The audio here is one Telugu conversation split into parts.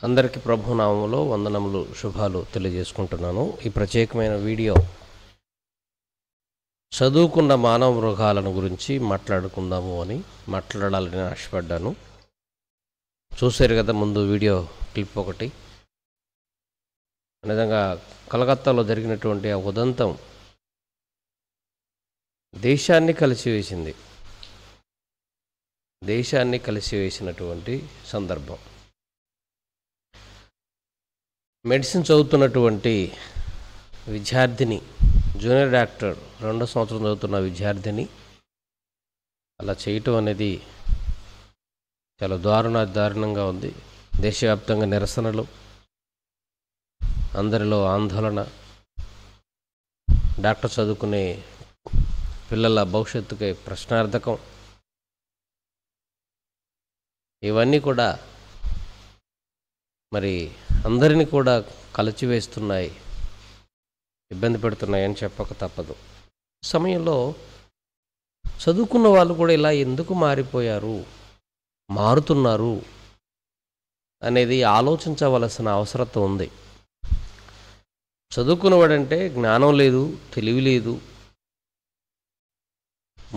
అందరికీ ప్రభునామములో వందనములు శుభాలు తెలియజేసుకుంటున్నాను. ఈ ప్రత్యేకమైన వీడియో చదువుకున్న మానవ మృగాలను గురించి మాట్లాడుకుందాము అని మాట్లాడాలని ఆశపడ్డాను. చూశారు కదా ముందు వీడియో క్లిప్ ఒకటి. నిజంగా కలకత్తాలో జరిగినటువంటి ఆ ఉదంతం దేశాన్ని కలిసివేసినటువంటి సందర్భం. మెడిసిన్ చదువుతున్నటువంటి విద్యార్థిని, జూనియర్ డాక్టర్ 2వ సంవత్సరం చదువుతున్న విద్యార్థిని అలా చేయటం అనేది చాలా దారుణంగా ఉంది. దేశవ్యాప్తంగా నిరసనలు, అందరిలో ఆందోళన, డాక్టర్ చదువుకునే పిల్లల భవిష్యత్తుకి ప్రశ్నార్థకం, ఇవన్నీ కూడా మరి అందరినీ కూడా కలిచివేస్తున్నాయి, ఇబ్బంది పెడుతున్నాయని చెప్పక తప్పదు. సమయంలో చదువుకున్న వాళ్ళు కూడా ఇలా ఎందుకు మారుతున్నారు అనేది ఆలోచించవలసిన అవసరం ఉంది. చదువుకున్నవాడంటే జ్ఞానం లేదు, తెలివి లేదు,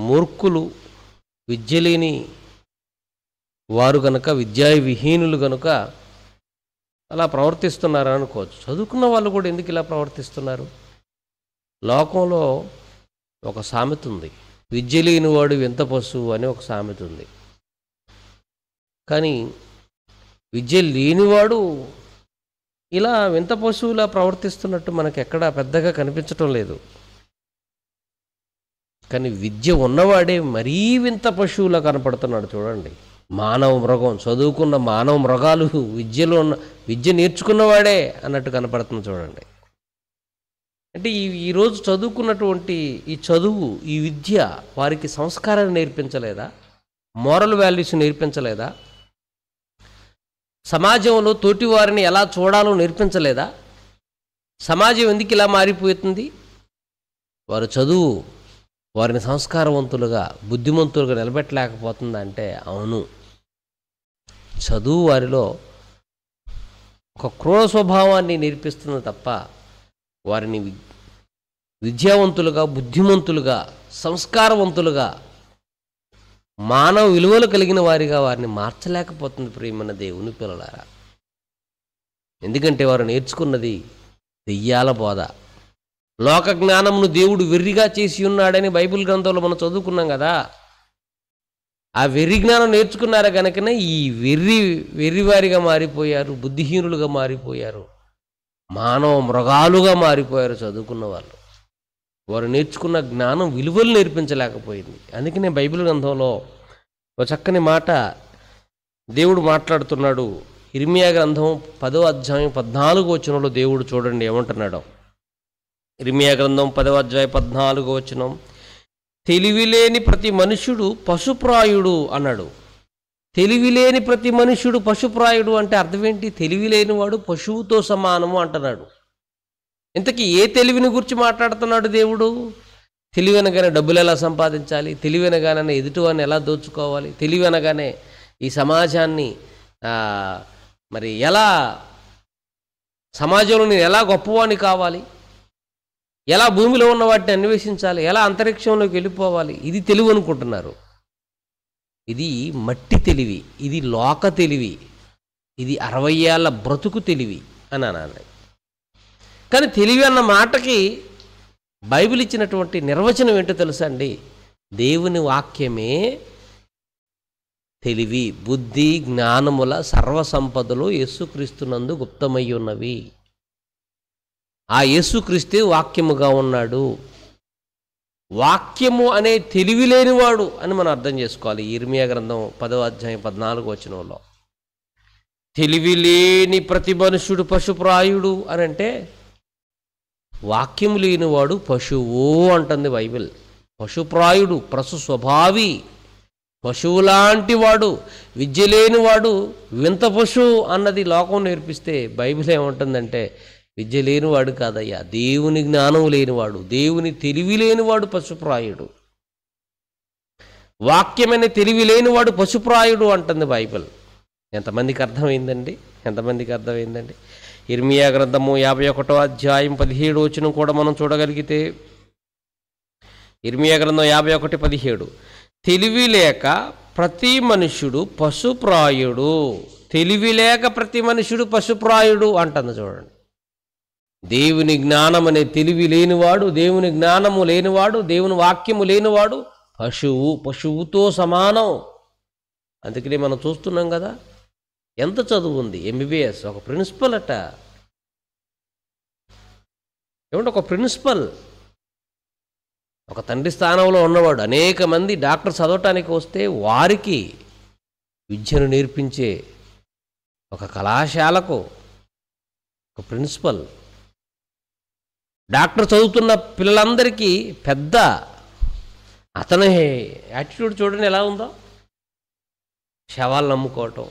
మూర్ఖులు, విద్య లేని వారు గనుక, విద్యావిహీనులు గనుక అలా ప్రవర్తిస్తున్నారు అనుకోవచ్చు. చదువుకున్న వాళ్ళు కూడా ఎందుకు ఇలా ప్రవర్తిస్తున్నారు? లోకంలో ఒక సామెత ఉంది, విద్య లేనివాడు వింత పశువు అని ఒక సామెత ఉంది. కానీ విద్య లేనివాడు ఇలా వింత పశువులా ప్రవర్తిస్తున్నట్టు మనకు ఎక్కడా పెద్దగా కనిపించటం లేదు. కానీ విద్య ఉన్నవాడే మరీ వింత పశువులా కనపడుతున్నాడు. చూడండి, మానవ మృగం, చదువుకున్న మానవ మృగాలు విద్య నేర్చుకున్నవాడే అన్నట్టు కనపడుతుంది. చూడండి, అంటే ఈరోజు చదువుకున్నటువంటి ఈ చదువు, ఈ విద్య వారికి సంస్కారాన్ని నేర్పించలేదా? Moral values నేర్పించలేదా? సమాజంలో తోటి వారిని ఎలా చూడాలో నేర్పించలేదా? సమాజం ఎందుకు ఇలా మారిపోతుంది? వారు చదువు వారిని సంస్కారవంతులుగా, బుద్ధిమంతులుగా నిలబెట్టలేకపోతుందంటే అవును, చదువు వారిలో ఒక క్రూర స్వభావాన్ని నేర్పిస్తుంది తప్ప వారిని విద్యావంతులుగా, బుద్ధిమంతులుగా, సంస్కారవంతులుగా, మానవ విలువలు కలిగిన వారిగా వారిని మార్చలేకపోతుంది. ప్రియమైన దేవుని పిల్లలారా, ఎందుకంటే వారు నేర్చుకున్నది దెయ్యాల బోధ. లోక జ్ఞానమును దేవుడు వెర్రిగా చేసి ఉన్నాడని బైబిల్ గ్రంథంలో మనం చదువుకున్నాం కదా. ఆ వెర్రి జ్ఞానం నేర్చుకున్నారు కనుకనే ఈ వెర్రివారిగా మారిపోయారు, బుద్ధిహీనులుగా మారిపోయారు, మానవ మృగాలుగా మారిపోయారు చదువుకున్న వాళ్ళు. వారు నేర్చుకున్న జ్ఞానం విలువలు నేర్పించలేకపోయింది. అందుకనే బైబిల్ గ్రంథంలో ఒక చక్కని మాట దేవుడు మాట్లాడుతున్నాడు. ఇర్మియా గ్రంథం 10వ అధ్యాయం 14వ వచనంలో దేవుడు చూడండి ఏమంటున్నాడో. ఇర్మియా గ్రంథం 10వ అధ్యాయం 14వ వచనం, తెలివిలేని ప్రతి మనుష్యుడు పశుప్రాయుడు అన్నాడు. తెలివిలేని ప్రతి మనుష్యుడు పశుప్రాయుడు అంటే అర్థం ఏంటి? తెలివిలేనివాడు పశువుతో సమానము అంటున్నాడు. ఇంతకీ ఏ తెలివిని గురించి మాట్లాడుతున్నాడు దేవుడు? తెలివనగానే డబ్బులు ఎలా సంపాదించాలి, తెలివనగానే ఎదుటివాడిని ఎలా దోచుకోవాలి, తెలివనగానే ఈ సమాజాన్ని మరి ఎలా, సమాజంలో నేను ఎలా గొప్పవాడిని కావాలి, ఎలా భూమిలో ఉన్న వాటిని అన్వేషించాలి, ఎలా అంతరిక్షంలోకి వెళ్ళిపోవాలి, ఇది తెలివి అనుకుంటున్నారు. ఇది మట్టి తెలివి, ఇది లోక తెలివి, ఇది 60 ఏళ్ల బ్రతుకు తెలివి అని అనాలి. కానీ తెలివి అన్న మాటకి బైబిల్ ఇచ్చినటువంటి నిర్వచనం ఏంటో తెలుసా అండి? దేవుని వాక్యమే తెలివి, బుద్ధి, జ్ఞానముల సర్వసంపదలు యేసుక్రీస్తునందు గుప్తమై ఉన్నవి. ఆ యేసుక్రీస్తే వాక్యముగా ఉన్నాడు. వాక్యము అనే తెలివి లేనివాడు అని మనం అర్థం చేసుకోవాలి. ఇర్మియా గ్రంథం 10వ అధ్యాయం 14వ వచనంలో తెలివి లేని ప్రతి మనుష్యుడు పశుప్రాయుడు అని అంటే వాక్యము లేనివాడు పశువు అంటుంది బైబిల్. పశుప్రాయుడు, పశు స్వభావి, పశువు లాంటి వాడు, విద్య లేనివాడు వింత పశువు అన్నది లోకం నేర్పిస్తే బైబిల్ ఏమంటుందంటే విద్య లేనివాడు కాదయ్యా, దేవుని జ్ఞానం లేనివాడు, దేవుని తెలివి లేనివాడు పశుప్రాయుడు. వాక్యమైన తెలివి లేనివాడు పశుప్రాయుడు అంటుంది బైబిల్. ఎంతమందికి అర్థమైందండి? ఎంతమందికి అర్థమైందండి? ఇర్మియా గ్రంథము 51వ అధ్యాయం 17 వచనం కూడా మనం చూడగలిగితే, ఇర్మియా గ్రంథం 51:17, తెలివి లేక ప్రతి మనుష్యుడు పశుప్రాయుడు, తెలివి లేక ప్రతి మనుష్యుడు పశుప్రాయుడు అంటుంది చూడండి. దేవుని జ్ఞానం అనే తెలివి లేనివాడు, దేవుని జ్ఞానము లేనివాడు, దేవుని వాక్యము లేనివాడు పశువుతో సమానం. అందుకనే మనం చూస్తున్నాం కదా, ఎంత చదువు ఉంది, ఎంబీబీఎస్, ఒక ప్రిన్సిపల్ అట. ఏమంటే ఒక ప్రిన్సిపల్, ఒక తండ్రి స్థానంలో ఉన్నవాడు. అనేక మంది డాక్టర్ చదవటానికి వస్తే వారికి విద్యను నేర్పించే ఒక కళాశాలకు ఒక ప్రిన్సిపల్. డాక్టర్ చదువుతున్న పిల్లలందరికీ పెద్ద, అతని యాటిట్యూడ్ చూడండి ఎలా ఉందో. శవాలు నమ్ముకోవటం,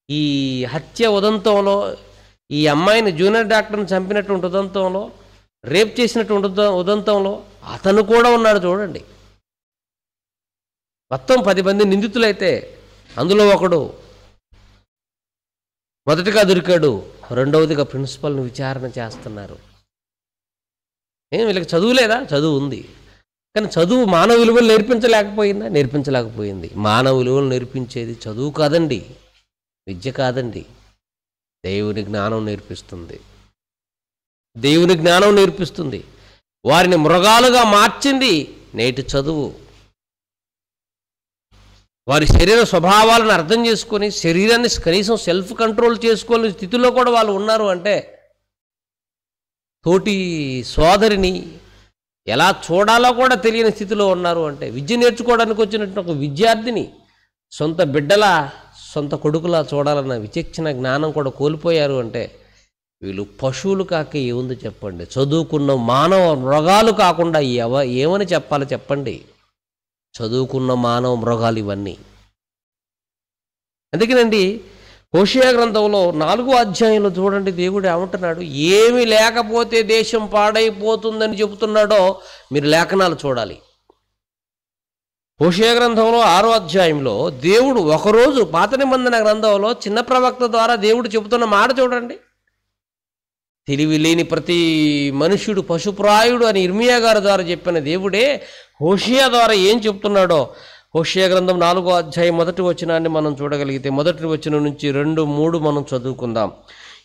ఈ హత్య ఉదంతంలో ఈ అమ్మాయిని జూనియర్ డాక్టర్ని చంపినటువంటి ఉదంతంలో, రేప్ చేసినటువంటి ఉదంతంలో అతను కూడా ఉన్నాడు చూడండి. మొత్తం 10 మంది నిందితులైతే అందులో ఒకడు మొదటిగా దొరికాడు, రెండవదిగా ప్రిన్సిపల్ని విచారణ చేస్తున్నారు. వీళ్ళకి చదువు లేదా? చదువు ఉంది, కానీ చదువు మానవ విలువలు నేర్పించలేకపోయిందా? నేర్పించలేకపోయింది. మానవ విలువలు నేర్పించేది చదువు కాదండి, విద్య కాదండి, దేవుని జ్ఞానం నేర్పిస్తుంది. దేవుని జ్ఞానం నేర్పిస్తుంది. వారిని మృగాలుగా మార్చింది నేటి చదువు. వారి శరీర స్వభావాలను అర్థం చేసుకొని శరీరాన్ని కనీసం సెల్ఫ్ కంట్రోల్ చేసుకోని స్థితిలో కూడా వాళ్ళు ఉన్నారు అంటే, తోటి సోదరిని ఎలా చూడాలో కూడా తెలియని స్థితిలో ఉన్నారు అంటే, విద్య నేర్చుకోవడానికి వచ్చినట్టు ఒక విద్యార్థిని సొంత బిడ్డల సొంత కొడుకులా చూడాలన్న విచక్షణ జ్ఞానం కూడా కోల్పోయారు అంటే, వీళ్ళు పశువులు కాక ఏముంది చెప్పండి? చదువుకున్న మానవ మృగాలు కాకుండా ఏమని చెప్పాలి చెప్పండి? చదువుకున్న మానవ మృగాలు ఇవన్నీ. అందుకేనండి హోషేయ గ్రంథంలో 4వ అధ్యాయంలో చూడండి, దేవుడు ఏమంటున్నాడు? ఏమీ లేకపోతే దేశం పాడైపోతుందని చెబుతున్నాడో మీరు లేఖనాలు చూడాలి. హోషేయ గ్రంథంలో 6వ అధ్యాయంలో దేవుడు ఒకరోజు పాత నిబంధన గ్రంథంలో చిన్న ప్రవక్త ద్వారా దేవుడు చెబుతున్న మాట చూడండి. తెలివి లేని ప్రతి మనుష్యుడు పశుప్రాయుడు అని ఇర్మియా గారి ద్వారా చెప్పిన దేవుడే హోషేయ ద్వారా ఏం చెప్తున్నాడో హోషేయ గ్రంథం 4వ అధ్యాయం 1వ వచనాన్ని మనం చూడగలిగితే, 1వ వచనం నుంచి 2, 3 మనం చదువుకుందాం.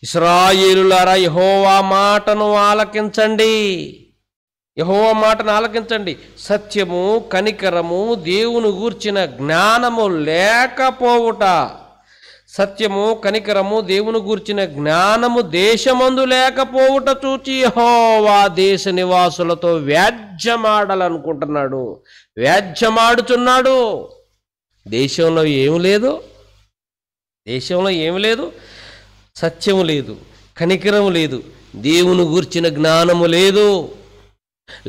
ఇశ్రాయేలులారా, యెహోవా మాటను ఆలకించండి, యెహోవా మాటను ఆలకించండి. సత్యము కనికరము దేవుని గూర్చిన జ్ఞానము లేకపోవుట, సత్యము కనికరము దేవుని గూర్చిన జ్ఞానము దేశమందు లేకపోవుట చూచి యెహోవా దేశ నివాసులతో వ్యాజ్యమాడాలనుకుంటున్నాడు, వ్యాజ్యమాడుచున్నాడు. దేశంలో ఏమి లేదు, దేశంలో ఏమి లేదు, సత్యము లేదు, కనికరము లేదు, దేవుని గూర్చిన జ్ఞానము లేదు.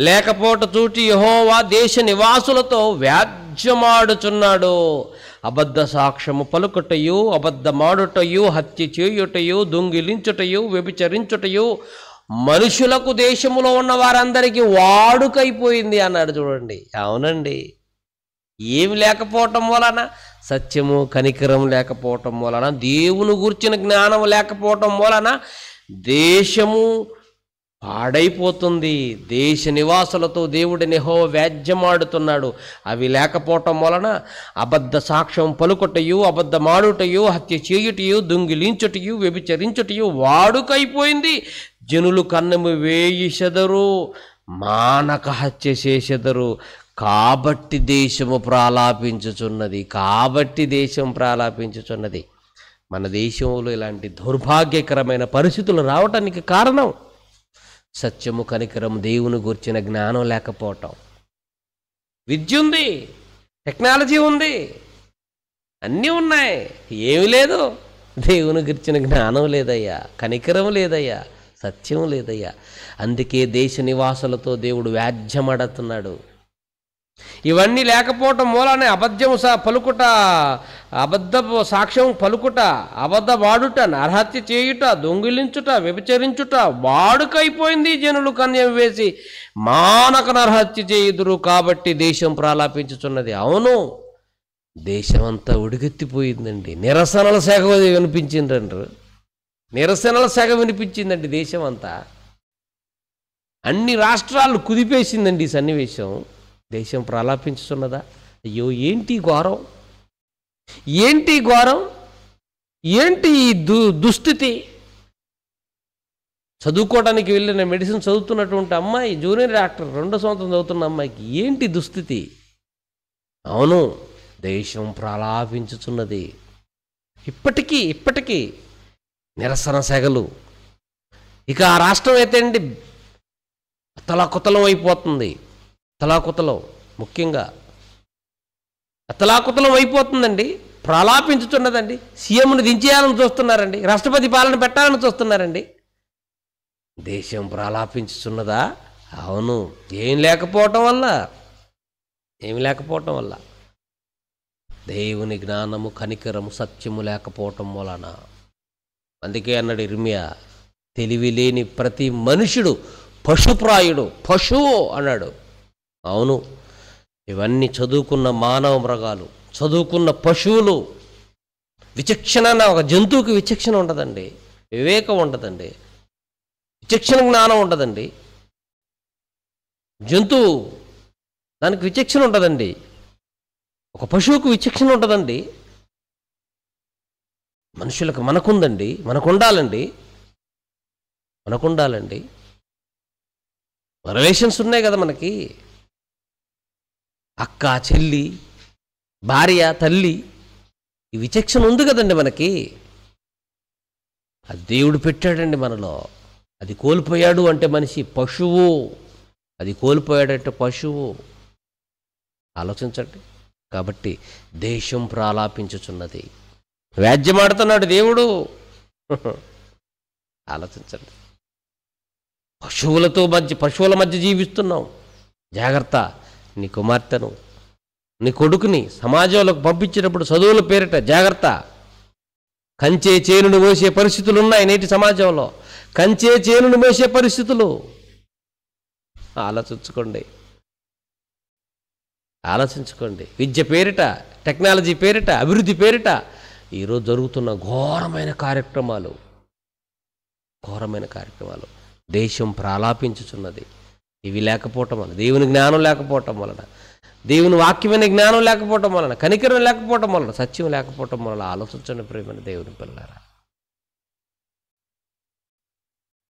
లేకపోవట చూచి యెహోవా దేశ నివాసులతో వ్యాజ్యమాడుచున్నాడు. అబద్ధ సాక్ష్యము పలుకుటయు, అబద్ధమాడుటయు, హత్య చేయుటయు, దొంగిలించుటయు, వ్యభిచరించుటయు మనుషులకు దేశములో ఉన్న వారందరికీ వాడుకైపోయింది అన్నాడు చూడండి. అవునండి, ఏమి లేకపోవటం వలన? సత్యము కనికరం లేకపోవటం వలన, దేవుని గూర్చిన జ్ఞానం లేకపోవటం వలన దేశము పాడైపోతుంది. దేశ నివాసులతో దేవుడిని యెహోవా వ్యాజ్యమాడుతున్నాడు. అవి లేకపోవటం వలన అబద్ధ సాక్ష్యం పలుకుటయు, అబద్ధమాడుటయు, హత్య చేయుటయు, దొంగిలించుటయు, వ్యభిచరించుటయు వాడుకైపోయింది. జనులు కన్నము వేయిసెదరు, మానక హత్య చేసెదరు. కాబట్టి దేశము ప్రాలాపించుచున్నది, కాబట్టి దేశం ప్రాలాపించుచున్నది. మన దేశంలో ఇలాంటి దౌర్భాగ్యకరమైన పరిస్థితులు రావటానికి కారణం సత్యము కనికరం దేవుని గురించిన జ్ఞానం లేకపోవటం. విద్య ఉంది, టెక్నాలజీ ఉంది, అన్నీ ఉన్నాయి, ఏమి లేదు, దేవుని గురించిన జ్ఞానం లేదయ్యా, కనికరం లేదయ్యా, సత్యం లేదయ్యా. అందుకే దేశ నివాసులతో దేవుడు వ్యాజ్యమాడుతున్నాడు. ఇవన్నీ లేకపోవటం మూలానే అబద్ధము పలుకుట, అబద్ధపు సాక్ష్యం పలుకుట, అబద్ధమాడుట, నరహత్య చేయుట, దొంగిలించుట, వ్యభిచరించుట వాడుకైపోయింది. జనులు కన్యం వేసి మానక నరహత్య చేయుదురు, కాబట్టి దేశం ప్రాలాపించుచున్నది. అవును, దేశమంతా ఉడికెత్తిపోయిందండి. నిరసనల శాఖ వినిపించిందంటారు. నిరసనల శాఖ వినిపించిందండి దేశం అంతా. అన్ని రాష్ట్రాలు కుదిపేసిందండి ఈ సన్నివేశం. దేశం ప్రలాపించుతున్నదా? అయ్యో ఏంటి ఘోరం, ఏంటి ఘోరం, ఏంటి ఈ దుస్థితి. చదువుకోవడానికి వెళ్ళిన మెడిసిన్ చదువుతున్నటువంటి అమ్మాయి, జూనియర్ డాక్టర్ 2వ సంవత్సరం చదువుతున్న అమ్మాయికి ఏంటి దుస్థితి. అవును, దేశం ప్రలాపించుచున్నది. ఇప్పటికీ నిరసన సెగలు. ఇక ఆ రాష్ట్రం అయితే అండి అతలాకుతలం అయిపోతుంది. అతలాకుతలం, ముఖ్యంగా అతలాకుతలం అయిపోతుందండి. ప్రలాపించుతున్నదండి. సీఎంను దించేయాలని చూస్తున్నారండి. రాష్ట్రపతి పాలన పెట్టాలని చూస్తున్నారండి. దేశం ప్రలాపించుతున్నదా? అవును, ఏం లేకపోవటం వల్ల దేవుని జ్ఞానము, కనికరము, సత్యము లేకపోవటం వలన. అందుకే అన్నాడు ఇర్మియా, తెలివి లేని ప్రతి మనుషుడు పశుప్రాయుడు, పశువు అన్నాడు. అవును, ఇవన్నీ చదువుకున్న మానవ మృగాలు, చదువుకున్న పశువులు. విచక్షణ, ఒక జంతువుకి విచక్షణ ఉండదండి, వివేకం ఉండదండి, విచక్షణ జ్ఞానం ఉండదండి. జంతువు దానికి విచక్షణ ఉండదండి. ఒక పశువుకు విచక్షణ ఉంటుందండి. మనుషులకు మనకుందండి, మనకుండాలండి. రిలేషన్స్ ఉన్నాయి కదా మనకి. అక్క, చెల్లి, భార్య, తల్లి, ఈ విచక్షణ ఉంది కదండి మనకి. అది దేవుడు పెట్టాడండి మనలో. అది కోల్పోయాడు అంటే మనిషి పశువు. అది కోల్పోయాడంటే పశువు. ఆలోచించండి. కాబట్టి దేశం ప్రలాపించుచున్నది. వ్యాజ్యమాడుతున్నాడు దేవుడు. ఆలోచించండి. పశువుల మధ్య జీవిస్తున్నాం. జాగ్రత్త. నీ కుమార్తెను, నీ కొడుకుని సమాజంలోకి పంపించేటప్పుడు చదువుల పేరిట జాగ్రత్త. కంచే చేనును మోసే పరిస్థితులు ఉన్నాయి నేటి సమాజంలో. కంచే చేనును మోసే పరిస్థితులు. ఆలోచించుకోండి. విద్య పేరిట, టెక్నాలజీ పేరిట, అభివృద్ధి పేరిట ఈరోజు జరుగుతున్న ఘోరమైన కార్యక్రమాలు. దేశం ప్రలాపించుచున్నది. ఇవి లేకపోవటం వలన, దేవుని జ్ఞానం లేకపోవటం వలన, దేవుని వాక్యమైన జ్ఞానం లేకపోవటం వలన, కనికరం లేకపోవటం వలన, సత్యం లేకపోవటం వలన. ఆలోచించండి ప్రియమైన దేవుని పిల్లలారా.